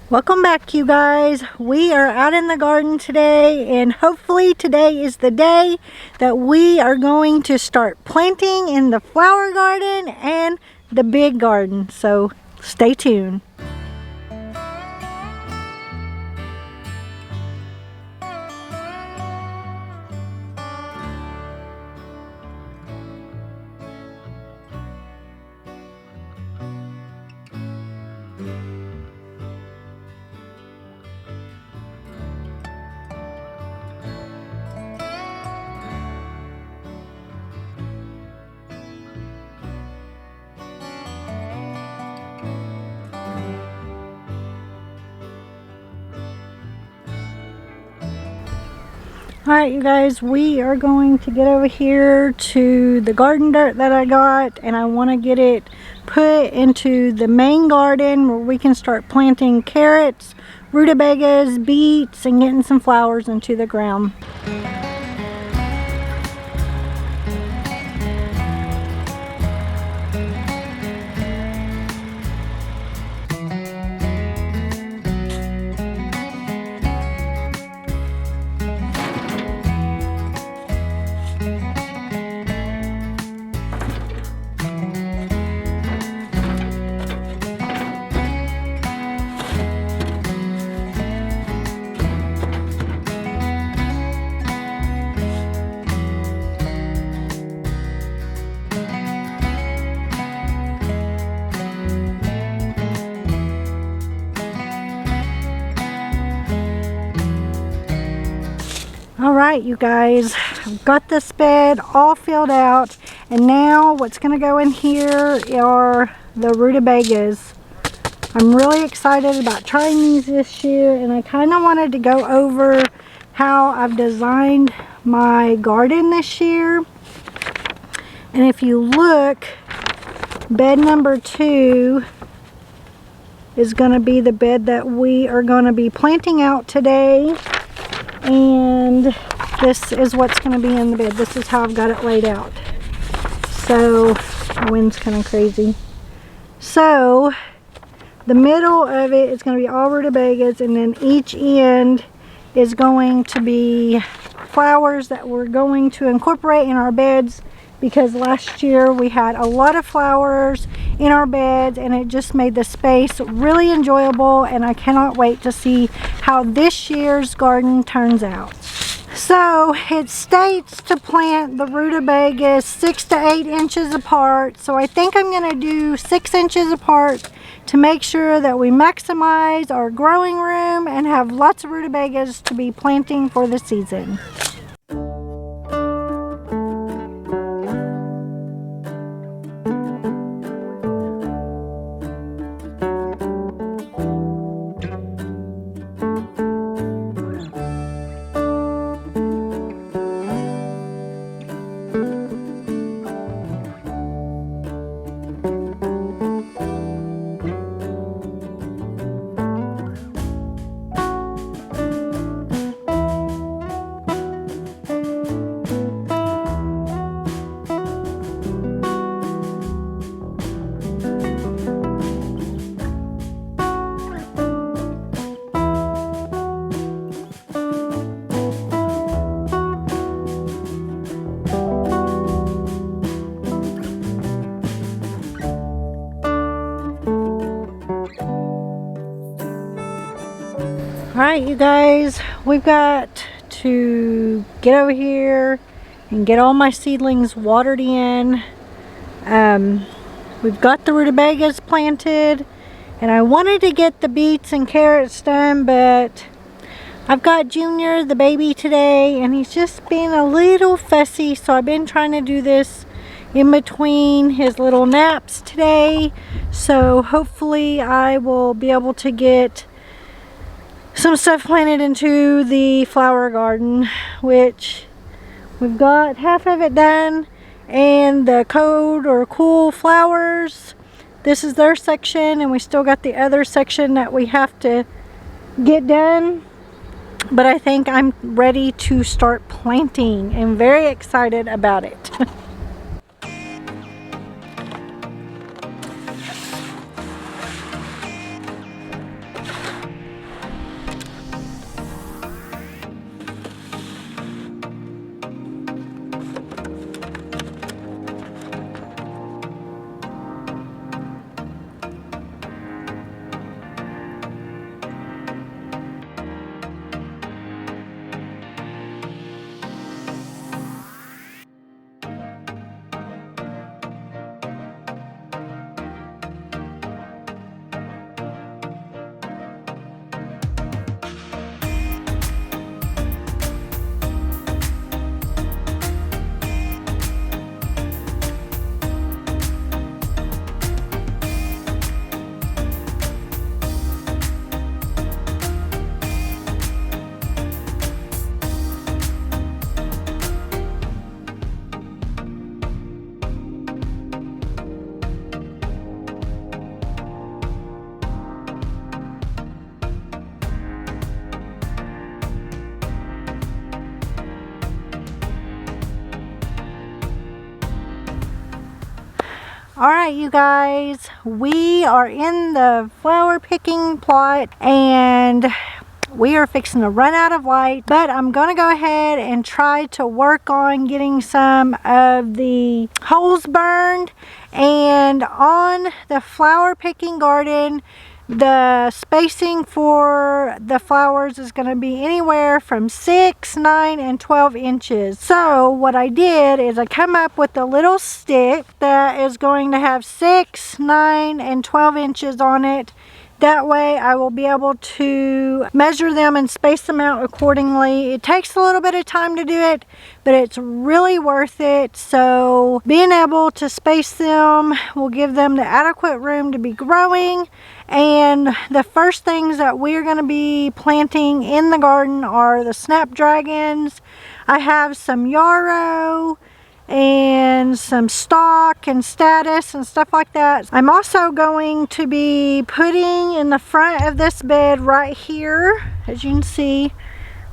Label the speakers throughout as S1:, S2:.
S1: Welcome back, you guys. We are out in the garden today, and hopefully today is the day that we are going to start planting in the flower garden and the big garden. So stay tuned. Alright, you guys, we are going to get over here to the garden dirt that I got, and I want to get it put into the main garden where we can start planting carrots, rutabagas, beets, and getting some flowers into the ground. Alright, you guys, I've got this bed all filled out, and now what's going to go in here are the rutabagas. I'm really excited about trying these this year, and I kind of wanted to go over how I've designed my garden this year. And if you look, bed number 2 is going to be the bed that we are going to be planting out today. And this is what's going to be in the bed. This is how I've got it laid out. So, the wind's kind of crazy. So, the middle of it is going to be all rutabagas, and then each end is going to be flowers that we're going to incorporate in our beds, because last year we had a lot of flowers in our beds and it just made the space really enjoyable, and I cannot wait to see how this year's garden turns out. So it states to plant the rutabagas 6 to 8 inches apart, so I think I'm going to do 6 inches apart to make sure that we maximize our growing room and have lots of rutabagas to be planting for the season. Alright, you guys, we've got to get over here and get all my seedlings watered in. We've got the rutabagas planted, and I wanted to get the beets and carrots done, but I've got Junior, the baby, today, and he's just being a little fussy, so I've been trying to do this in between his little naps today. So hopefully I will be able to get some stuff planted into the flower garden, which we've got half of it done. And the cold or cool flowers, this is their section, and we still got the other section that we have to get done. But I think I'm ready to start planting and very excited about it. Alright, you guys, we are in the flower picking plot and we are fixing to run out of light, but I'm going to go ahead and try to work on getting some of the holes burned. And on the flower picking garden, the spacing for the flowers is going to be anywhere from 6, 9, and 12 inches. So what I did is I come up with a little stick that is going to have 6, 9, and 12 inches on it. That way I will be able to measure them and space them out accordingly. It takes a little bit of time to do it, but it's really worth it. So being able to space them will give them the adequate room to be growing. And the first things that we're going to be planting in the garden are the snapdragons. I have some yarrow and some stock and status and stuff like that. I'm also going to be putting in the front of this bed right here, as you can see,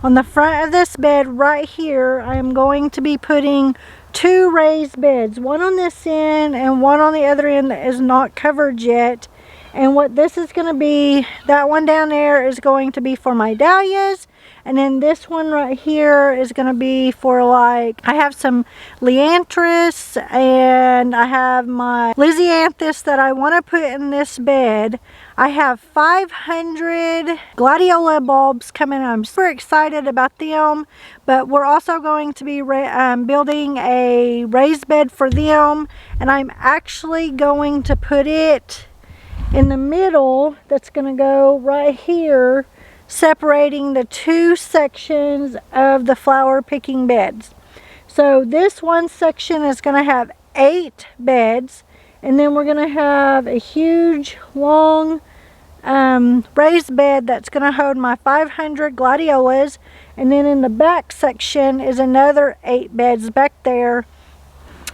S1: on the front of this bed right here, I am going to be putting 2 raised beds, one on this end and one on the other end that is not covered yet. And what this is going to be, that one down there is going to be for my dahlias. And then this one right here is going to be for, like, I have some liantris and I have my lisianthus that I want to put in this bed. I have 500 gladiola bulbs coming. I'm super excited about them, but we're also going to be building a raised bed for them, and I'm actually going to put it in the middle. That's going to go right here, separating the 2 sections of the flower picking beds. So this one section is going to have 8 beds, and then we're going to have a huge long raised bed that's going to hold my 500 gladiolas, and then in the back section is another 8 beds back there,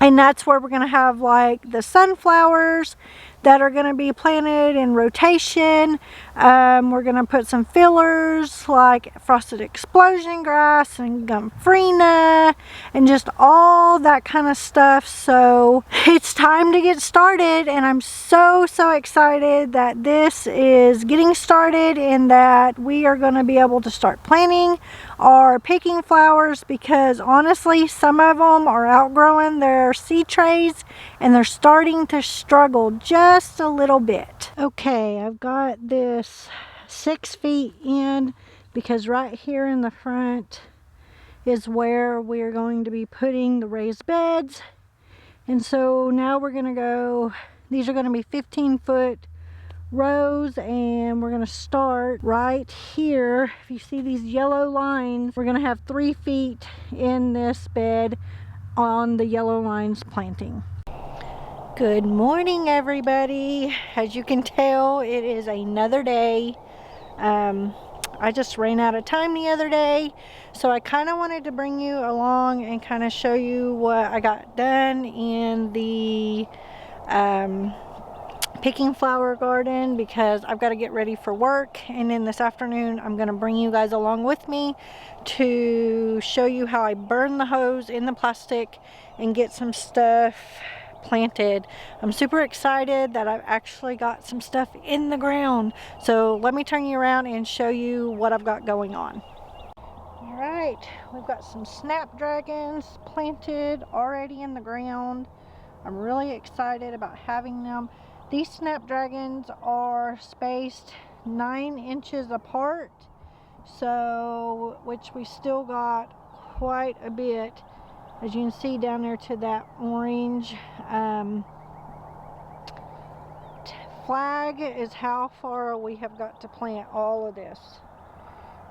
S1: and that's where we're going to have, like, the sunflowers that are going to be planted in rotation. We're going to put some fillers like frosted explosion grass and gomphrena and just all that kind of stuff. So it's time to get started, and I'm so excited that this is getting started and that we are going to be able to start planting our picking flowers, because honestly some of them are outgrowing their seed trays and they're starting to struggle just a little bit. Okay, I've got this 6 feet in, because right here in the front is where we're going to be putting the raised beds. And so now we're going to go, these are going to be 15-foot rows, and we're going to start right here. If you see these yellow lines, we're going to have 3 feet in this bed on the yellow lines planting. Good morning, everybody. As you can tell, it is another day. I just ran out of time the other day, so I kind of wanted to bring you along and kind of show you what I got done in the picking flower garden, because I've got to get ready for work, and then this afternoon I'm going to bring you guys along with me to show you how I burn the hose in the plastic and get some stuff planted. I'm super excited that I've actually got some stuff in the ground. So let me turn you around and show you what I've got going on. All right, we've got some snapdragons planted already in the ground. I'm really excited about having them. These snapdragons are spaced 9 inches apart, so which we still got quite a bit. As you can see down there to that orange flag is how far we have got to plant all of this.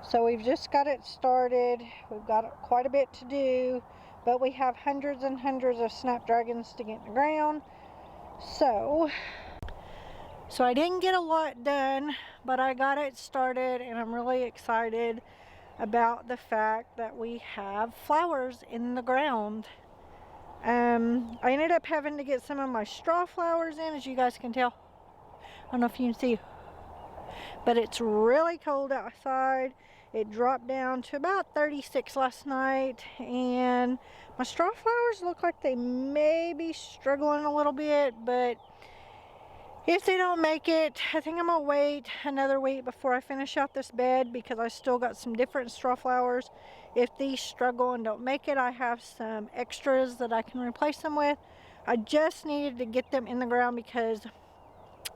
S1: So we've just got it started. We've got quite a bit to do, but we have hundreds and hundreds of snapdragons to get in the ground. So I didn't get a lot done, but I got it started, and I'm really excited about the fact that we have flowers in the ground. I ended up having to get some of my straw flowers in, as you guys can tell. I don't know if you can see. but it's really cold outside. It dropped down to about 36 last night, and my straw flowers look like they may be struggling a little bit, but if they don't make it, I think I'm gonna wait another week before I finish out this bed, because I still got some different straw flowers. If these struggle and don't make it, I have some extras that I can replace them with. I just needed to get them in the ground because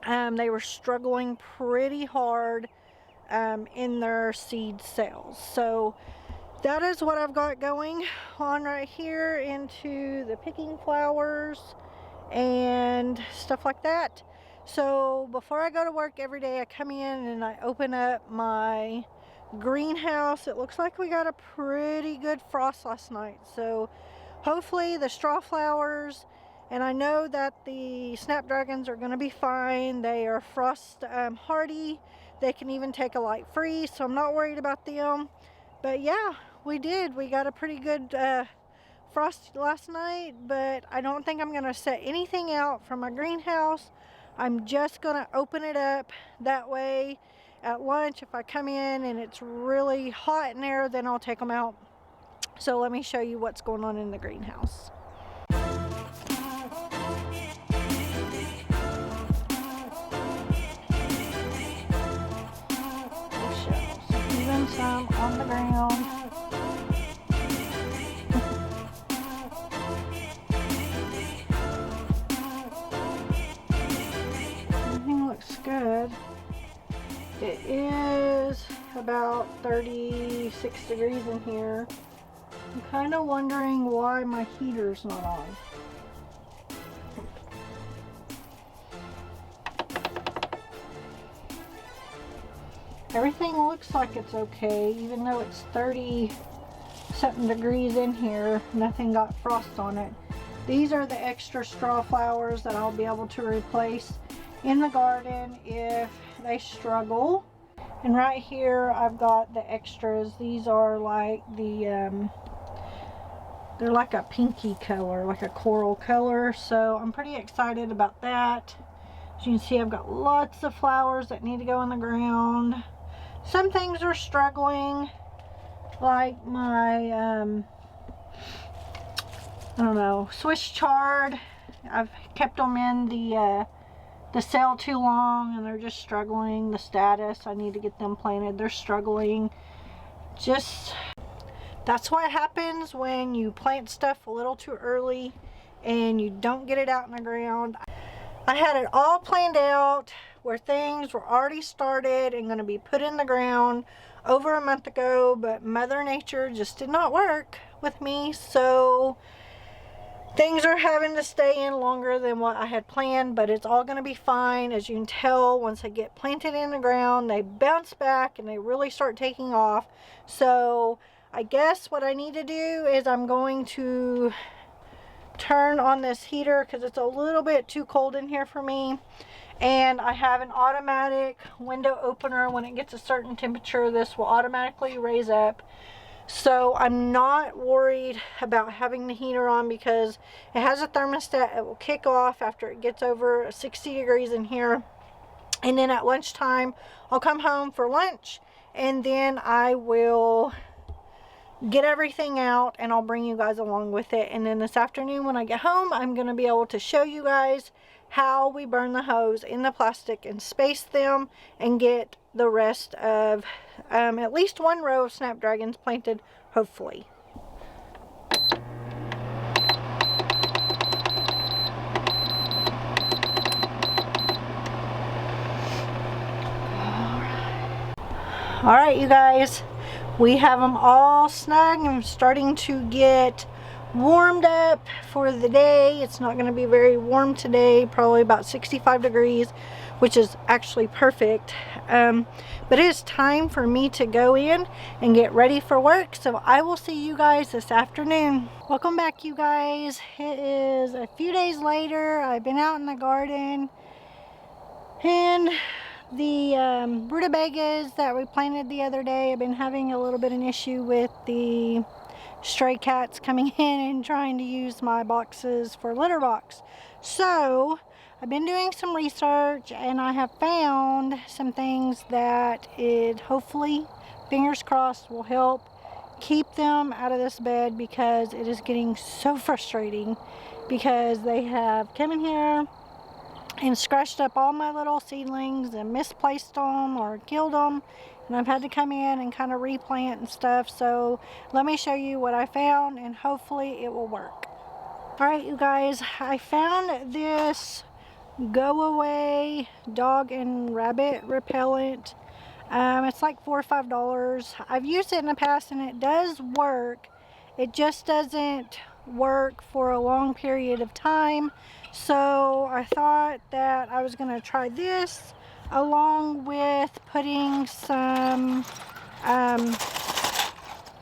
S1: they were struggling pretty hard in their seed cells. So that is what I've got going on right here into the picking flowers and stuff like that. So before I go to work every day, I come in and I open up my greenhouse. It looks like we got a pretty good frost last night, so hopefully the straw flowers, and I know that the snapdragons are going to be fine. They are frost hardy. They can even take a light freeze, so I'm not worried about them. But yeah, we got a pretty good frost last night, but I don't think I'm going to set anything out from my greenhouse. I'm just going to open it up. That way at lunch, if I come in and it's really hot in there, then I'll take them out. So let me show you what's going on in the greenhouse. Even some on the ground. Good. It is about 36 degrees in here. I'm kind of wondering why my heater's not on. Everything looks like it's okay, even though it's 30 something degrees in here. Nothing got frost on it. These are the extra straw flowers that I'll be able to replace in the garden if they struggle. And right here I've got the extras. These are like the they're like a pinky color, like a coral color, so I'm pretty excited about that. As you can see, I've got lots of flowers that need to go in the ground. Some things are struggling, like my I don't know, Swiss chard. I've kept them in the cell too long and they're just struggling. The status, I need to get them planted. They're struggling. Just, that's what happens when you plant stuff a little too early and you don't get it out in the ground. I had it all planned out where things were already started and going to be put in the ground over a month ago, but Mother Nature just did not work with me, so things are having to stay in longer than what I had planned, but it's all going to be fine. As you can tell, once they get planted in the ground, they bounce back and they really start taking off. So I guess what I need to do is I'm going to turn on this heater because it's a little bit too cold in here for me. And I have an automatic window opener. When it gets a certain temperature, this will automatically raise up. So I'm not worried about having the heater on because it has a thermostat. It will kick off after it gets over 60 degrees in here. And then at lunchtime, I'll come home for lunch and then I will get everything out and I'll bring you guys along with it. And then this afternoon when I get home, I'm going to be able to show you guys how we burn the hose in the plastic and space them and get the rest of at least one row of snapdragons planted, hopefully. All right, you guys, we have them all snug and starting to get warmed up for the day. It's not going to be very warm today, probably about 65 degrees, which is actually perfect. But it is time for me to go in and get ready for work, so I will see you guys this afternoon. Welcome back, you guys. It is a few days later. I've been out in the garden, and the rutabagas that we planted the other day, I've been having a little bit of an issue with the stray cats coming in and trying to use my boxes for litter box. So I've been doing some research and I have found some things that it hopefully, fingers crossed, will help keep them out of this bed, because it is getting so frustrating because they have come in here and scratched up all my little seedlings and misplaced them or killed them, and I've had to come in and kind of replant and stuff. So let me show you what I found and hopefully it will work. Alright you guys, I found this go away dog and rabbit repellent. It's like $4 or $5. I've used it in the past and it does work. It just doesn't work for a long period of time. So I thought that I was going to try this along with putting some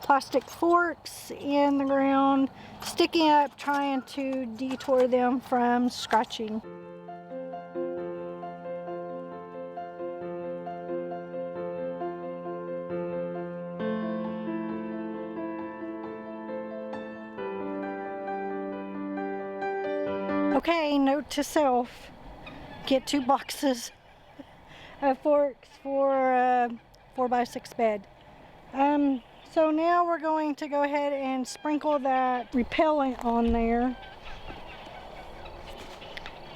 S1: plastic forks in the ground, sticking up, trying to detour them from scratching. Okay, note to self, get 2 boxes of forks for a 4x6 bed. So now we're going to go ahead and sprinkle that repellent on there.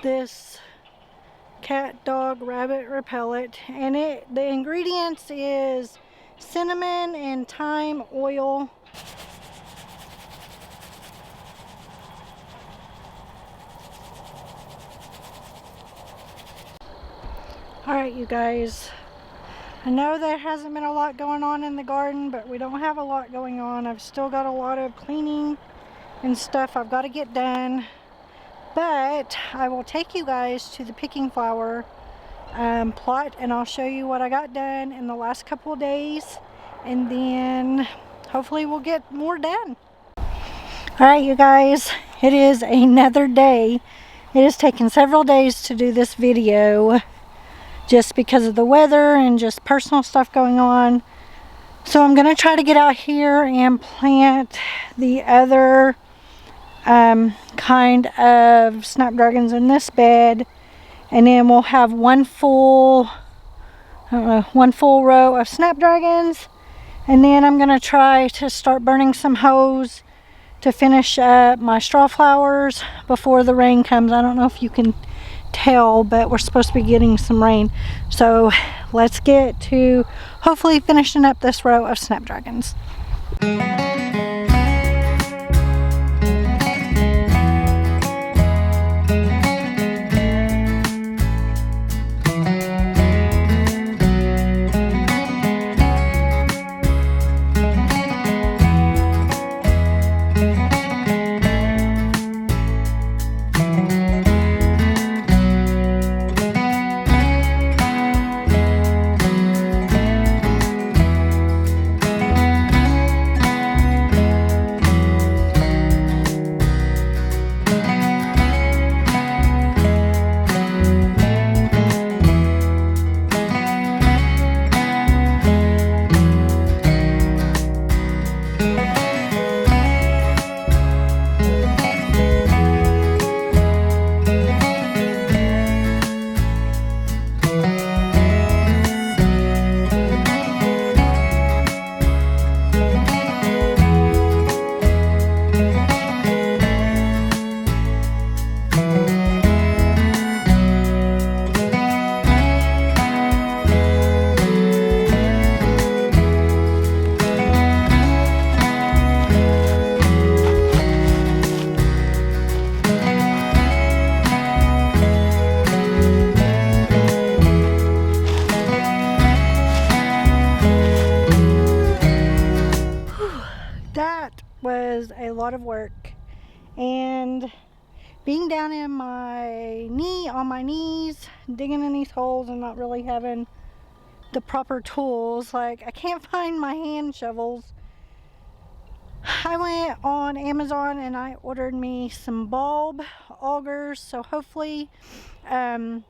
S1: This cat, dog, rabbit repellent, and the ingredients is cinnamon and thyme oil. Alright you guys, I know there hasn't been a lot going on in the garden, but we don't have a lot going on. I've still got a lot of cleaning and stuff I've got to get done, but I will take you guys to the picking flower plot and I'll show you what I got done in the last couple of days, and then hopefully we'll get more done. Alright you guys, it is another day. It has taken several days to do this video, just because of the weather and just personal stuff going on. So I'm going to try to get out here and plant the other kind of snapdragons in this bed, and then we'll have one full row of snapdragons, and then I'm going to try to start burning some hose to finish up my straw flowers before the rain comes. I don't know if you can tell, but we're supposed to be getting some rain. So let's get to hopefully finishing up this row of snapdragons. Was a lot of work, and being down on my knees digging in these holes and not really having the proper tools, like I can't find my hand shovels. I went on Amazon and I ordered me some bulb augers, so hopefully I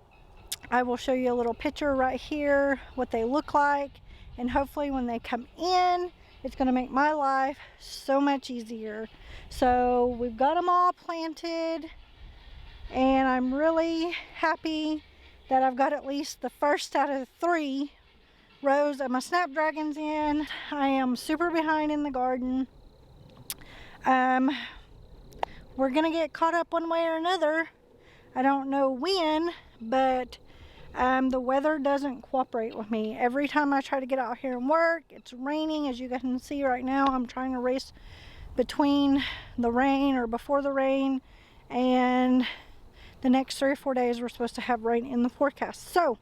S1: will show you a little picture right here what they look like, and hopefully when they come in it's going to make my life so much easier. So we've got them all planted. and I'm really happy that I've got at least the first out of 3 rows of my snapdragons in. I am super behind in the garden. We're gonna get caught up one way or another. I don't know when, but the weather doesn't cooperate with me. Every time I try to get out here and work, it's raining. As you guys can see right now, I'm trying to race between the rain or before the rain, and the next 3 or 4 days we're supposed to have rain in the forecast. So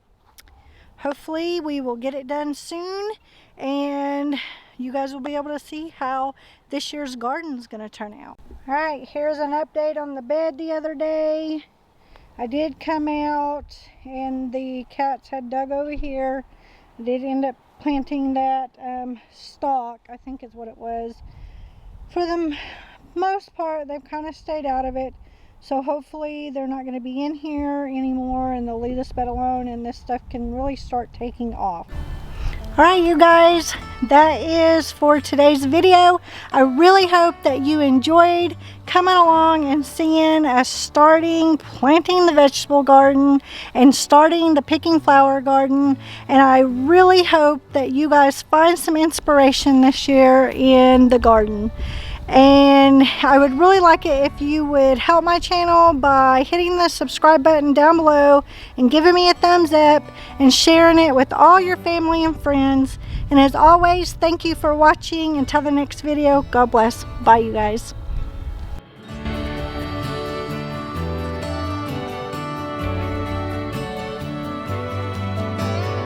S1: hopefully we will get it done soon, and you guys will be able to see how this year's garden is going to turn out. All right, here's an update on the bed the other day. I did come out and the cats had dug over here. I did end up planting that stalk, I think is what it was. For the most part, they've kind of stayed out of it. So hopefully they're not going to be in here anymore, and they'll leave this bed alone, and this stuff can really start taking off. Alright, you guys, that is for today's video. I really hope that you enjoyed coming along and seeing us planting the vegetable garden and starting the picking flower garden. And I really hope that you guys find some inspiration this year in the garden. And I would really like it if you would help my channel by hitting the subscribe button down below and giving me a thumbs up and sharing it with all your family and friends. And as always, thank you for watching. Until the next video, God bless. Bye, you guys.